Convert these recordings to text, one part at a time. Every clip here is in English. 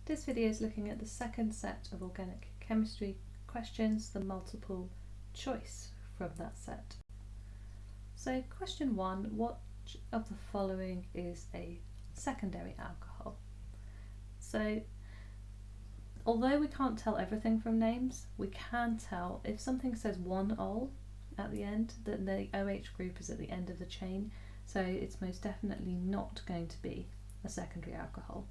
This video is looking at the second set of organic chemistry questions, the multiple choice from that set. So question 1, what of the following is a secondary alcohol? So although we can't tell everything from names, we can tell if something says 1-ol at the end, that the OH group is at the end of the chain, so it's most definitely not going to be a secondary alcohol.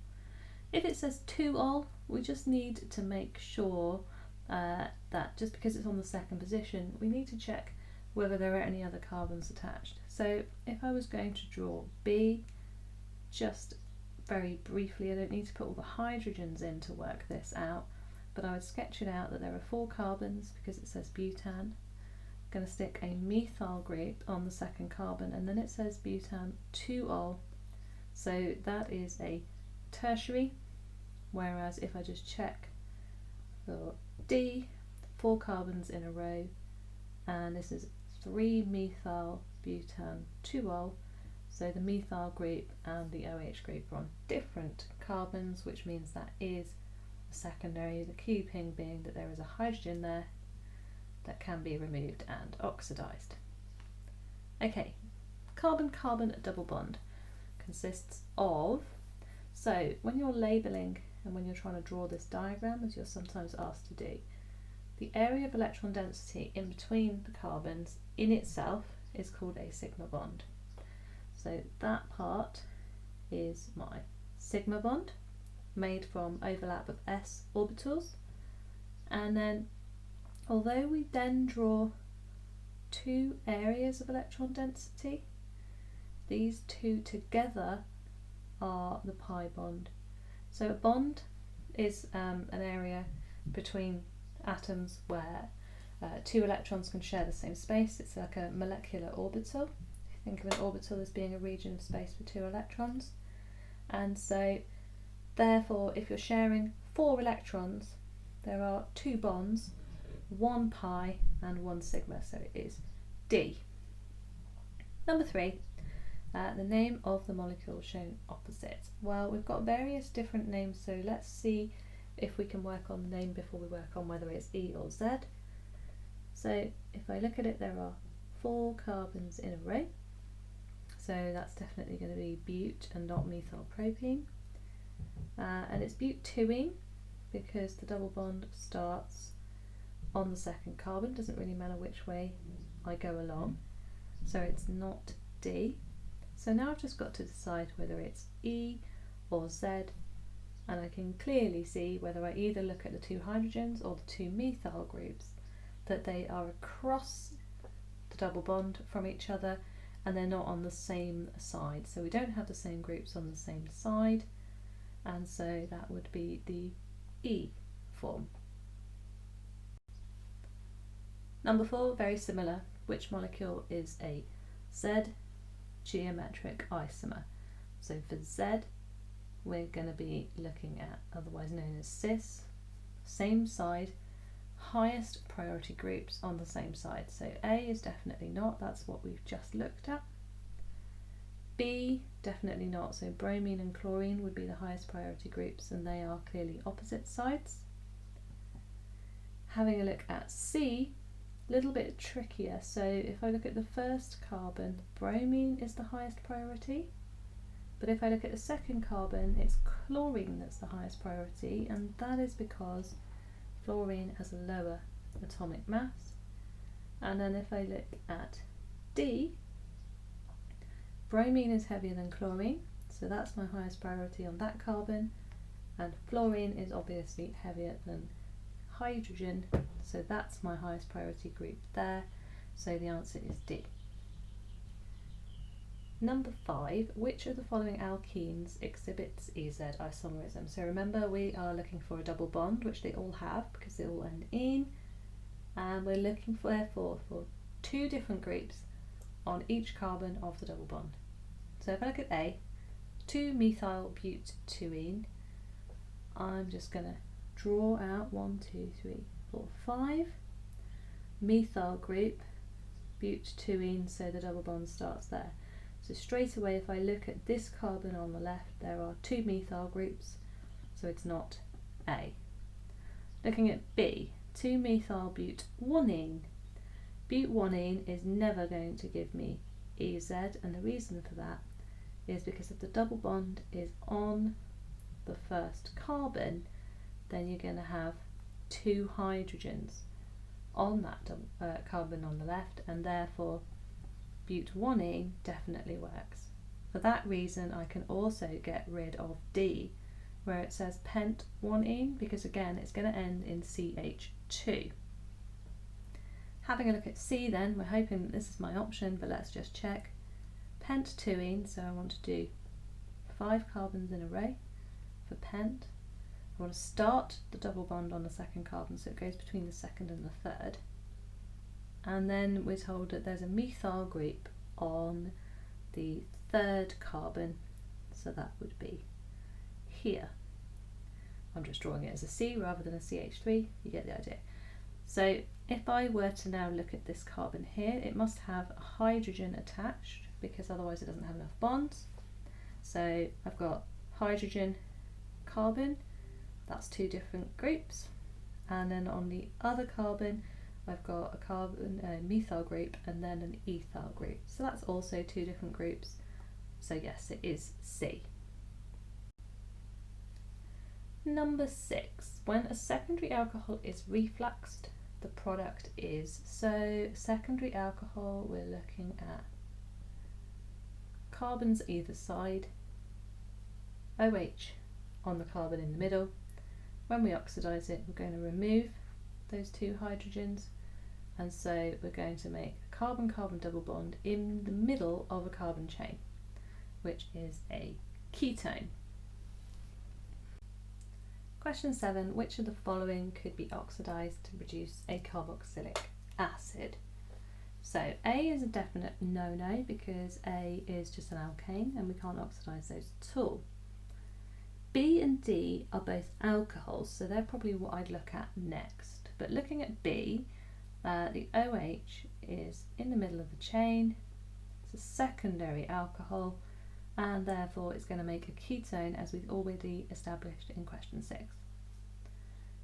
If it says 2-ol, we just need to make sure that just because it's on the second position, we need to check whether there are any other carbons attached. So if I was going to draw B, just very briefly, I don't need to put all the hydrogens in to work this out, but I would sketch it out that there are 4 carbons because it says butan. I'm going to stick a methyl group on the second carbon, and then it says butan 2-ol, so that is a tertiary, whereas if I just check for D, 4 carbons in a row, and this is 3-methyl butan 2-ol, so the methyl group and the OH group are on different carbons, which means that is a secondary, the key thing being that there is a hydrogen there that can be removed and oxidized. Okay, carbon-carbon double bond consists of, so when you're labeling and when you're trying to draw this diagram, as you're sometimes asked to do, the area of electron density in between the carbons in itself is called a sigma bond. So that part is my sigma bond made from overlap of s orbitals, and then although we then draw 2 areas of electron density, these two together are the pi bond. So a bond is an area between atoms where 2 electrons can share the same space. It's like a molecular orbital. If you think of an orbital as being a region of space for 2 electrons. And so therefore if you're sharing 4 electrons, there are 2 bonds, 1 pi and 1 sigma, so it is D. Number 3, the name of the molecule shown opposite. Well, we've got various different names, so let's see if we can work on the name before we work on whether it's E or Z. So if I look at it, there are 4 carbons in a row, so that's definitely going to be bute and not methylpropene, and it's butene because the double bond starts on the second carbon, doesn't really matter which way I go along, so it's not D. So now I've just got to decide whether it's E or Z, and I can clearly see whether I either look at the 2 hydrogens or the 2 methyl groups, that they are across the double bond from each other and they're not on the same side. So we don't have the same groups on the same side, and so that would be the E form. Number 4, very similar. Which molecule is a Z geometric isomer? So for Z, we're going to be looking at, otherwise known as cis, same side, highest priority groups on the same side. So A is definitely not, that's what we've just looked at. B, definitely not, so bromine and chlorine would be the highest priority groups, and they are clearly opposite sides. Having a look at C, a little bit trickier. So if I look at the first carbon, bromine is the highest priority, but if I look at the second carbon, it's chlorine that's the highest priority, and that is because fluorine has a lower atomic mass. And then if I look at D, bromine is heavier than chlorine, so that's my highest priority on that carbon, and fluorine is obviously heavier than hydrogen, so that's my highest priority group there, so the answer is D. Number 5, which of the following alkenes exhibits EZ isomerism? So remember, we are looking for a double bond, which they all have because they all end in, and we're looking for, therefore, for 2 different groups on each carbon of the double bond. So if I look at A, 2-methyl butene, I'm just going to draw out 1, 2, 3, 4, 5 methyl group, butene, so the double bond starts there. So straight away, if I look at this carbon on the left, there are 2 methyl groups, so it's not A. Looking at B, 2-methyl-but-1-ene. But-1-ene is never going to give me EZ, and the reason for that is because if the double bond is on the first carbon, then you're going to have 2 hydrogens on that carbon on the left, and therefore but-1-ene definitely works. For that reason, I can also get rid of D, where it says pent-1-ene, because again it's going to end in CH2. Having a look at C then, we're hoping that this is my option, but let's just check. Pent-2-ene, so I want to do 5 carbons in a row for pent. I want to start the double bond on the second carbon, so it goes between the second and the third. And then we're told that there's a methyl group on the third carbon, so that would be here. I'm just drawing it as a C rather than a CH3, you get the idea. So if I were to now look at this carbon here, it must have a hydrogen attached, because otherwise it doesn't have enough bonds. So I've got hydrogen, carbon, that's 2 different groups, and then on the other carbon I've got a carbon methyl group and then an ethyl group, so that's also 2 different groups. So yes, it is C. Number 6, when a secondary alcohol is refluxed, the product is, so secondary alcohol, we're looking at carbons either side, OH on the carbon in the middle. When we oxidise it, we're going to remove those 2 hydrogens, and so we're going to make a carbon-carbon double bond in the middle of a carbon chain, which is a ketone. Question 7, which of the following could be oxidised to produce a carboxylic acid? So A is a definite no-no, because A is just an alkane and we can't oxidise those at all. B and D are both alcohols, so they're probably what I'd look at next. But looking at B, the OH is in the middle of the chain, it's a secondary alcohol, and therefore it's going to make a ketone, as we've already established in question 6.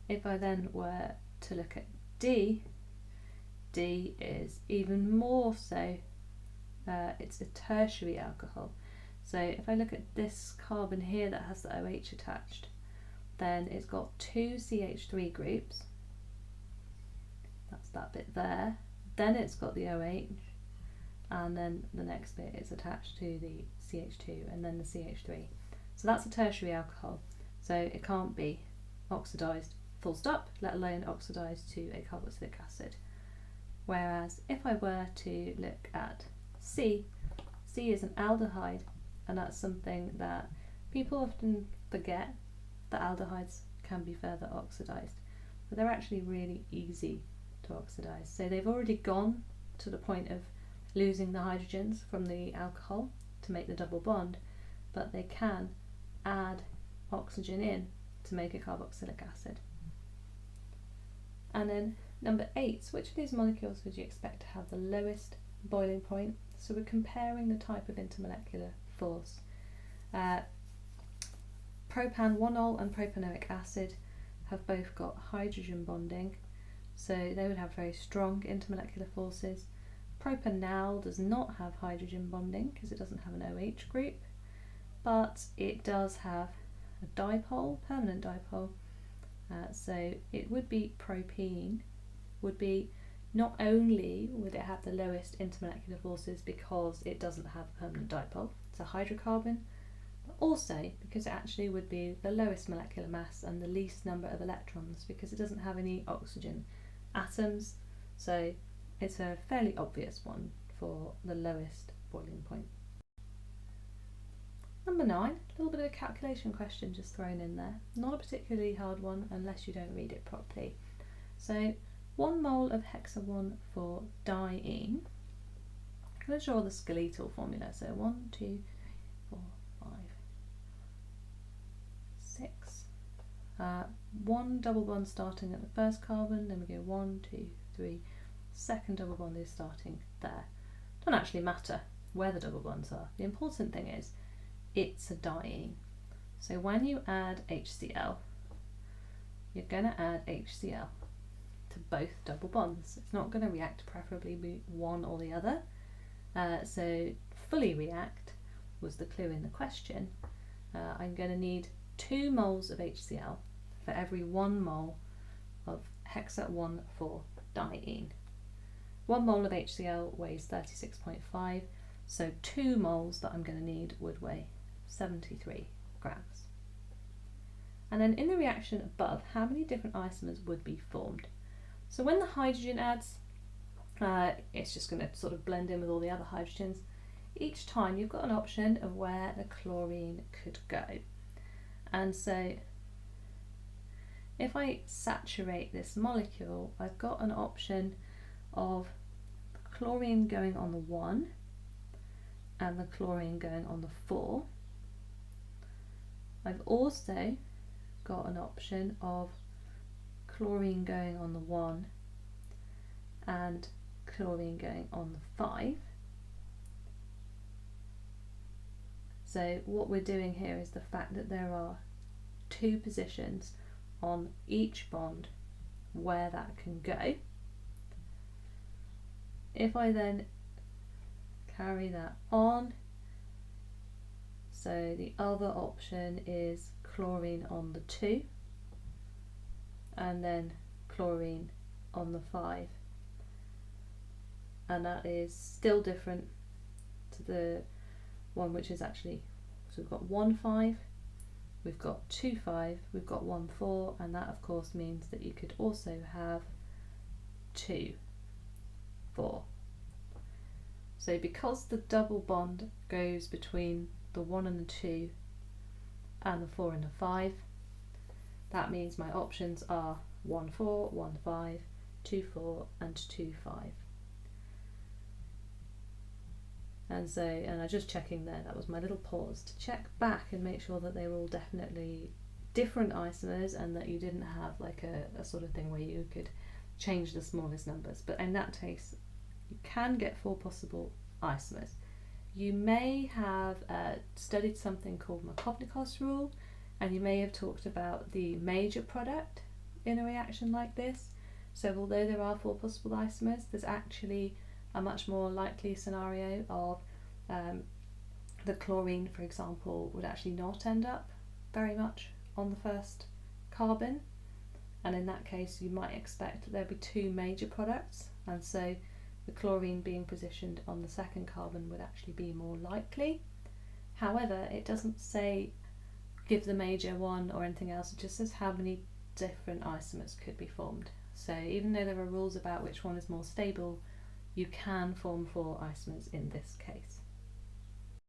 If I then were to look at D, D is even more so, it's a tertiary alcohol. So if I look at this carbon here that has the OH attached, then it's got 2 CH3 groups, that's that bit there, then it's got the OH, and then the next bit is attached to the CH2 and then the CH3. So that's a tertiary alcohol, so it can't be oxidised full stop, let alone oxidised to a carboxylic acid. Whereas if I were to look at C, C is an aldehyde, and that's something that people often forget, that aldehydes can be further oxidised, but they're actually really easy to oxidise. So they've already gone to the point of losing the hydrogens from the alcohol to make the double bond, but they can add oxygen in to make a carboxylic acid. And then number 8, which of these molecules would you expect to have the lowest boiling point? So we're comparing the type of intermolecular force. Propan-1-ol and propanoic acid have both got hydrogen bonding, so they would have very strong intermolecular forces. Propanal does not have hydrogen bonding because it doesn't have an OH group, but it does have a dipole, permanent dipole, so it would be propene, would be, not only would it have the lowest intermolecular forces because it doesn't have a permanent dipole, it's a hydrocarbon, but also because it actually would be the lowest molecular mass and the least number of electrons because it doesn't have any oxygen atoms, so it's a fairly obvious one for the lowest boiling point. Number 9, a little bit of a calculation question just thrown in there. Not a particularly hard one unless you don't read it properly. So 1 mole of hexa-1,4-diene. I'm going to draw the skeletal formula. So 1, 2, 3, 4, 5, 6. 1 double bond starting at the first carbon, then we go 1, 2, 3. Second double bond is starting there. Doesn't actually matter where the double bonds are. The important thing is it's a diene. So when you add HCl, you're going to add HCl to both double bonds. It's not going to react preferably with one or the other. So fully react was the clue in the question. I'm going to need 2 moles of HCl for every 1 mole of hexa 1,4-diene. 1 mole of HCl weighs 36.5, so 2 moles that I'm going to need would weigh 73 grams. And then in the reaction above, how many different isomers would be formed? So when the hydrogen adds, it's just going to sort of blend in with all the other hydrogens. Each time you've got an option of where the chlorine could go. And so if I saturate this molecule, I've got an option of chlorine going on the 1 and the chlorine going on the 4. I've also got an option of chlorine going on the 1 and chlorine going on the 5. So what we're doing here is the fact that there are 2 positions on each bond where that can go. If I then carry that on, so the other option is chlorine on the 2 and then chlorine on the 5, and that is still different to the one which is actually, so we've got 1,5, we've got 2,5, we've got 1,4, and that of course means that you could also have 2,4. So because the double bond goes between the 1 and the 2 and the 4 and the 5, that means my options are 1,4, 1,5, 2,4 and 2,5. And so, and I'm just checking there, that was my little pause to check back and make sure that they were all definitely different isomers and that you didn't have like a sort of thing where you could change the smallest numbers. But in that case, you can get 4 possible isomers. You may have studied something called Markovnikov's rule, and you may have talked about the major product in a reaction like this. So although there are 4 possible isomers, there's actually a much more likely scenario of the chlorine, for example, would actually not end up very much on the first carbon, and in that case you might expect that there'd be 2 major products, and so the chlorine being positioned on the second carbon would actually be more likely. However, it doesn't say give the major one or anything else, it just says how many different isomers could be formed. So even though there are rules about which one is more stable, you can form 4 isomers in this case.